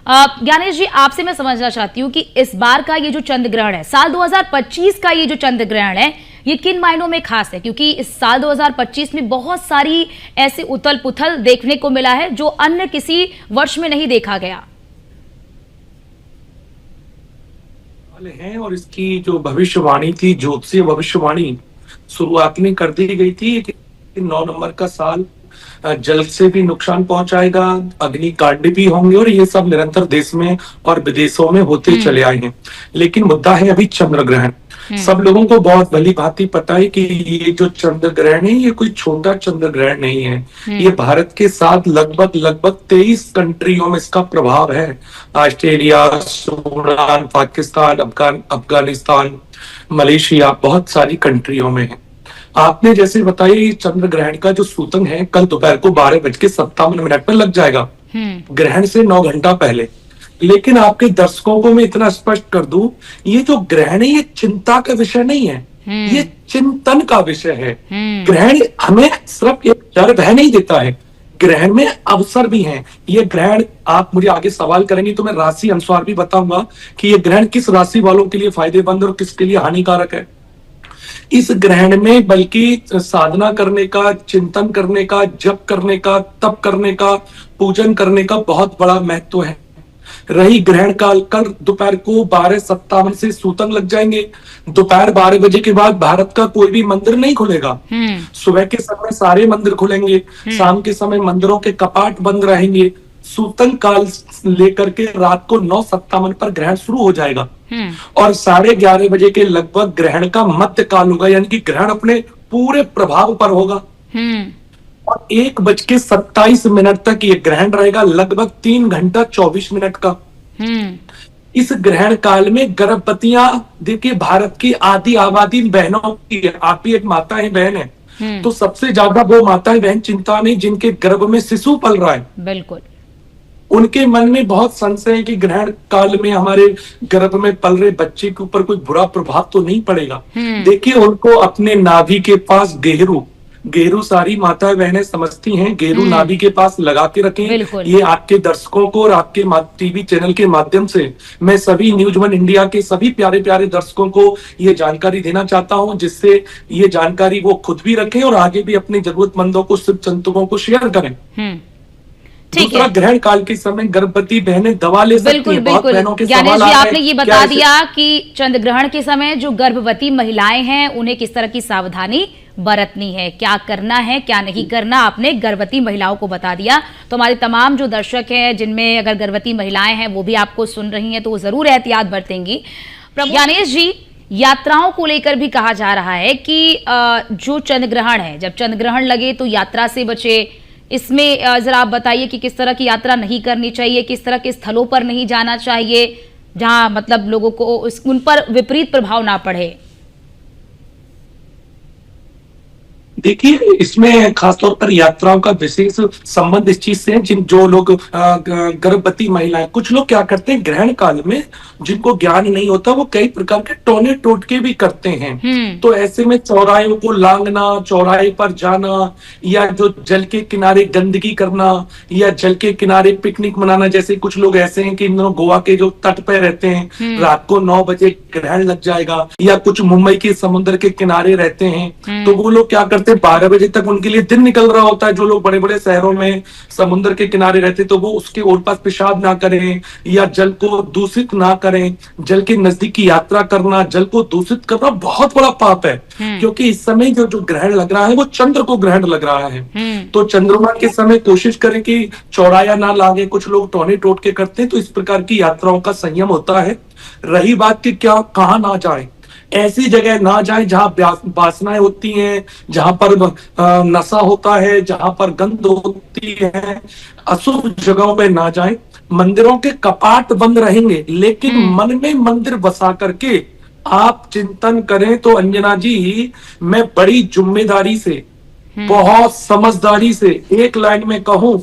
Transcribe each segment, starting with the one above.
ज्ञानेश जी, आपसे मैं समझना चाहती हूँ कि इस बार का ये जो चंद्र ग्रहण है, साल 2025 का ये जो चंद्र ग्रहण है, ये किन मायनों में खास है? क्योंकि इस साल 2025 में बहुत सारी ऐसी उथल पुथल देखने को मिला है जो अन्य किसी वर्ष में नहीं देखा गया है। और इसकी जो भविष्यवाणी थी, ज्योतिषीय भविष्यवाणी शुरुआत में कर दी गई थी कि 9 नंबर का साल जल से भी नुकसान पहुंचाएगा, अग्निकांड भी होंगे, और ये सब निरंतर देश में और विदेशों में होते चले आए हैं। लेकिन मुद्दा है अभी चंद्र ग्रहण। सब लोगों को बहुत भली भांति पता है कि ये जो चंद्र ग्रहण है, ये कोई छोटा चंद्र ग्रहण नहीं है। ये भारत के साथ लगभग 23 कंट्रियों में इसका प्रभाव है। Australia, Sudan, Pakistan, Afghanistan, Malaysia, बहुत सारी कंट्रियों में है। आपने जैसे बताया, चंद्र ग्रहण का जो सूतक है कल दोपहर को 12:57 पर लग जाएगा, ग्रहण से 9 घंटा पहले। लेकिन आपके दर्शकों को मैं इतना स्पष्ट कर दूं, ये जो ग्रहण है ये चिंता का विषय नहीं है, ये चिंतन का विषय है। ग्रहण हमें सिर्फ एक डर भय नहीं देता है, ग्रहण में अवसर भी हैं। ये ग्रहण, आप मुझे आगे सवाल करेंगे तो मैं राशि अनुसार भी बताऊंगा कि ये ग्रहण किस राशि वालों के लिए फायदेमंद और किसके लिए हानिकारक है। इस ग्रहण में बल्कि साधना करने का, चिंतन करने का, जप करने का, तप करने का, पूजन करने का बहुत बड़ा महत्व है। रही ग्रहण काल, कल दोपहर को 12:57 से सूतक लग जाएंगे। दोपहर 12 बजे के बाद भारत का कोई भी मंदिर नहीं खुलेगा। सुबह के समय सारे मंदिर खुलेंगे, शाम के समय मंदिरों के कपाट बंद रहेंगे। सूतक काल लेकर के रात को 9:57 पर ग्रहण शुरू हो जाएगा और 11:30 बजे के लगभग ग्रहण का मध्य काल होगा, यानी कि ग्रहण अपने पूरे प्रभाव पर होगा। और 1:27 तक ये ग्रहण रहेगा, लगभग 3 घंटा 24 मिनट का। इस ग्रहण काल में गर्भवतियां, देखिए भारत की आधी आबादी बहनों की है, आप ही एक माता है, बहन है, तो सबसे ज्यादा वो माता है बहन चिंता नहीं जिनके गर्भ में शिशु पल रहा है। बिल्कुल, उनके मन में बहुत संशय है कि ग्रहण काल में हमारे गर्भ में पल रहे बच्चे के ऊपर कोई बुरा प्रभाव तो नहीं पड़ेगा। देखिए, उनको अपने नाभि के पास गेरू सारी माता बहनें समझती हैं, गेरू नाभि के पास लगा के रखें। ये आपके दर्शकों को और आपके टीवी चैनल के माध्यम से मैं सभी न्यूज वन इंडिया के सभी प्यारे प्यारे दर्शकों को ये जानकारी देना चाहता हूं, जिससे ये जानकारी वो खुद भी रखें और आगे भी अपने जरूरतमंदों को, शिव चिंतकों को शेयर करें। दूसरा, ग्रहण काल के समय गर्भवती बहनें दवा ले सकती हैं। बहुत बहनों के सवाल ज्ञानेश जी, आपने ये बता दिया कि चंद्र ग्रहण के समय जो गर्भवती महिलाएं हैं उन्हें किस तरह की सावधानी बरतनी है, क्या करना है, क्या नहीं करना, आपने गर्भवती महिलाओं को बता दिया। तो हमारे तमाम जो दर्शक हैं जिनमें अगर गर्भवती महिलाएं हैं वो भी आपको सुन रही हैं तो वो जरूर एहतियात बरतेंगी। ज्ञानेश जी, यात्राओं को लेकर भी कहा जा रहा है कि जो चंद्र ग्रहण है, जब चंद्र ग्रहण लगे तो यात्रा से बचे। इसमें जरा आप बताइए कि किस तरह की यात्रा नहीं करनी चाहिए, किस तरह के स्थलों पर नहीं जाना चाहिए जहां मतलब लोगों को उन पर विपरीत प्रभाव ना पड़े। देखिए, इसमें खासतौर पर यात्राओं का विशेष संबंध इस चीज से है, जो लोग गर्भवती महिलाएं, कुछ लोग क्या करते हैं ग्रहण काल में, जिनको ज्ञान नहीं होता वो कई प्रकार के टोने टोटके भी करते हैं। तो ऐसे में चौराहों को लांघना, चौराहे पर जाना, या जो जल के किनारे गंदगी करना, या जल के किनारे पिकनिक मनाना। जैसे कुछ लोग ऐसे हैं कि इन दोनों गोवा के जो तट पर रहते हैं, रात को 9 बजे ग्रहण लग जाएगा, या कुछ मुंबई के समुद्र के किनारे रहते हैं, तो वो लोग क्या करते हैं 12 बजे तक उनके लिए दिन निकल रहा होता है। जो लोग बड़े बड़े शहरों में समुद्र के किनारे रहते तो वो उसके ओर पास पेशाब ना करें या जल को दूषित ना करें। जल के नजदीक की यात्रा करना, जल को दूषित करना बहुत बड़ा पाप है, क्योंकि इस समय जो ग्रहण लग रहा है वो चंद्र को ग्रहण लग रहा है। तो चंद्रमा के समय कोशिश करें कि चौराया ना लागे। कुछ लोग टोने टोटके करते हैं, तो इस प्रकार की यात्राओं का संयम होता है। रही बात कि क्या कहाँ ना जाए, ऐसी जगह ना जाए जहां वासनाएं होती हैं, जहां पर नशा होता है, जहां पर गंध होती है, अशुभ जगहों पे ना जाए। मंदिरों के कपाट बंद रहेंगे, लेकिन मन में मंदिर बसा करके आप चिंतन करें तो अंजना जी, मैं बड़ी जिम्मेदारी से, बहुत समझदारी से एक लाइन में कहूं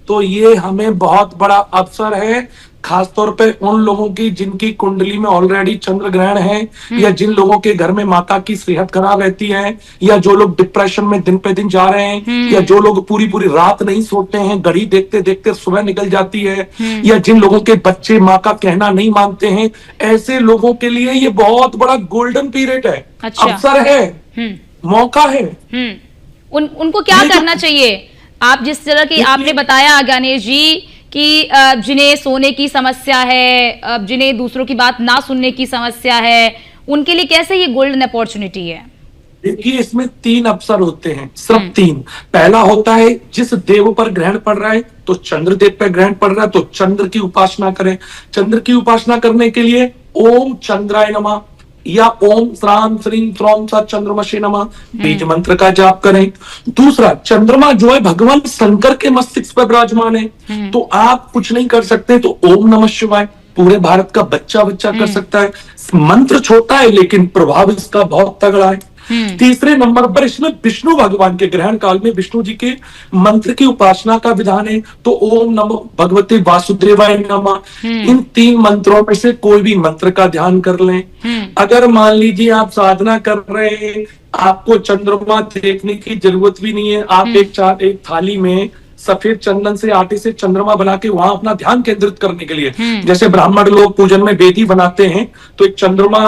तो ये हमें बहुत बड़ा अवसर है, खासतौर पे उन लोगों की जिनकी कुंडली में ऑलरेडी चंद्र ग्रहण है, या जिन लोगों के घर में माता की सेहत खराब रहती है, या जो लोग डिप्रेशन में दिन पे दिन जा रहे हैं, या जो लोग पूरी पूरी रात नहीं सोते हैं, घड़ी देखते देखते सुबह निकल जाती है, या जिन लोगों के बच्चे माँ का कहना नहीं मानते हैं, ऐसे लोगों के लिए ये बहुत बड़ा गोल्डन पीरियड है। अच्छा। अवसर है, मौका है। उनको क्या करना चाहिए? आप जिस तरह की आपने बताया ज्ञानेश जी कि जिन्हें सोने की समस्या है, जिन्हें दूसरों की बात ना सुनने की समस्या है, उनके लिए कैसे ये गोल्डन अपॉर्चुनिटी है? देखिए, इसमें 3 अवसर होते हैं, सिर्फ 3। पहला होता है जिस देव पर ग्रहण पड़ रहा है, तो चंद्र देव पर ग्रहण पड़ रहा है तो चंद्र की उपासना करें। चंद्र की उपासना करने के लिए ओम चंद्राय नमः या ओम श्राम श्रीम त्रौम सत चंद्रमशे नमः बीज मंत्र का जाप करें। दूसरा, चंद्रमा जो है भगवान शंकर के मस्तिष्क पर विराजमान है, तो आप कुछ नहीं कर सकते तो ओम नमः शिवाय पूरे भारत का बच्चा कर सकता है। मंत्र छोटा है लेकिन प्रभाव इसका बहुत तगड़ा है। तीसरे नंबर पर इसमें विष्णु भगवान के ग्रहण काल में विष्णु जी के मंत्र की उपासना का विधान है, तो ओम नमो भगवते वासुदेवाय नमः। इन 3 मंत्रों में से कोई भी मंत्र का ध्यान कर लें। अगर मान लीजिए आप साधना कर रहे हैं, आपको चंद्रमा देखने की जरूरत भी नहीं है, आप एक थाली में सफेद चंदन से आटे से चंद्रमा बना के वहां अपना ध्यान केंद्रित करने के लिए, जैसे ब्राह्मण लोग पूजन में वेदी बनाते हैं, तो एक चंद्रमा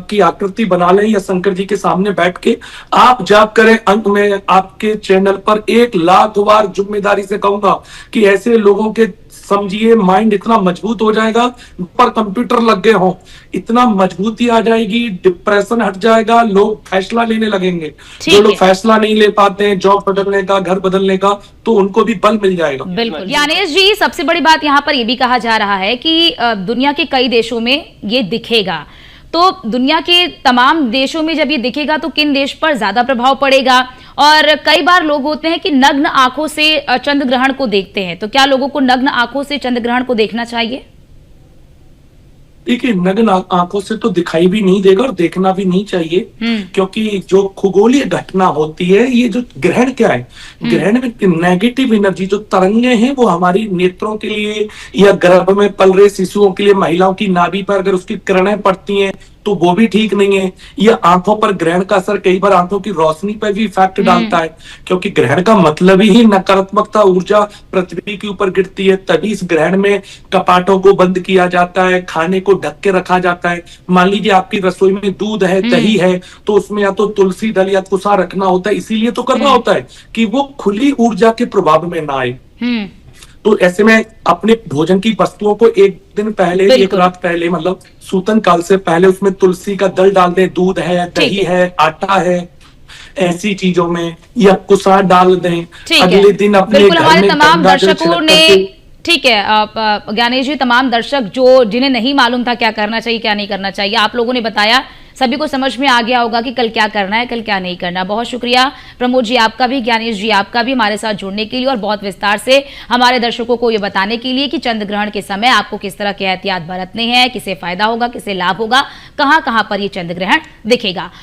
की आकृति बना लें या शंकर जी के सामने बैठ के आप जाप करें। अंत में आपके चैनल पर 1 लाख बार जिम्मेदारी से कहूंगा कि ऐसे लोगों के समझिए माइंड इतना मजबूत हो जाएगा, पर कंप्यूटर लग गए हो, इतना मजबूती आ जाएगी, डिप्रेशन हट जाएगा, लोग फैसला लेने लगेंगे। जो लोग फैसला नहीं ले पाते हैं जॉब बदलने का, घर बदलने का, तो उनको भी बल मिल जाएगा। बिल्कुल ज्ञानेश जी, सबसे बड़ी बात यहाँ पर यह भी कहा जा रहा है कि दुनिया के कई देशों में ये दिखेगा, तो दुनिया के तमाम देशों में जब ये दिखेगा तो किन देश पर ज्यादा प्रभाव पड़ेगा? और कई बार लोग होते हैं कि नग्न आंखों से चंद्र ग्रहण को देखते हैं, तो क्या लोगों को नग्न आंखों से चंद्र ग्रहण को देखना चाहिए? देखिए, नग्न आंखों से तो दिखाई भी नहीं देगा और देखना भी नहीं चाहिए, क्योंकि जो खगोलीय घटना होती है, ये जो ग्रहण क्या है, ग्रहण में नेगेटिव एनर्जी जो तरंगे हैं वो हमारी नेत्रों के लिए या गर्भ में पल रहे शिशुओं के लिए, महिलाओं की नाभि पर अगर उसकी किरणें पड़ती हैं तो वो भी ठीक नहीं है। यह आंखों पर ग्रहण का असर कई बार आंखों की रोशनी पर भी इफेक्ट डालता है, क्योंकि ग्रहण का मतलब ही नकारात्मकता ऊर्जा पृथ्वी के ऊपर गिरती है। तभी इस ग्रहण में कपाटों को बंद किया जाता है, खाने को ढक के रखा जाता है। मान लीजिए आपकी रसोई में दूध है, दही है, तो उसमें या तो तुलसी दल या कुसा रखना होता है, इसीलिए तो करना होता है कि वो खुली ऊर्जा के प्रभाव में ना आए। तो ऐसे में अपने भोजन की वस्तुओं को एक दिन पहले, 1 रात पहले, मतलब सूतन काल से पहले उसमें तुलसी का दल डाल दें, दूध है, दही है, आटा है, ऐसी चीजों में, या कुसा डाल दें। अगले दिन अपने घर में तमाम दर्शकों ने, ठीक है ज्ञानेश जी, तमाम दर्शक जो जिन्हें नहीं मालूम था क्या करना चाहिए क्या नहीं करना चाहिए, आप लोगों ने बताया, सभी को समझ में आ गया होगा कि कल क्या करना है, कल क्या नहीं करना। बहुत शुक्रिया प्रमोद जी आपका भी, ज्ञानेश जी आपका भी हमारे साथ जुड़ने के लिए और बहुत विस्तार से हमारे दर्शकों को ये बताने के लिए कि चंद्र ग्रहण के समय आपको किस तरह के एहतियात बरतने हैं, किसे फायदा होगा, किसे लाभ होगा, कहां कहां पर ये चंद्र ग्रहण दिखेगा।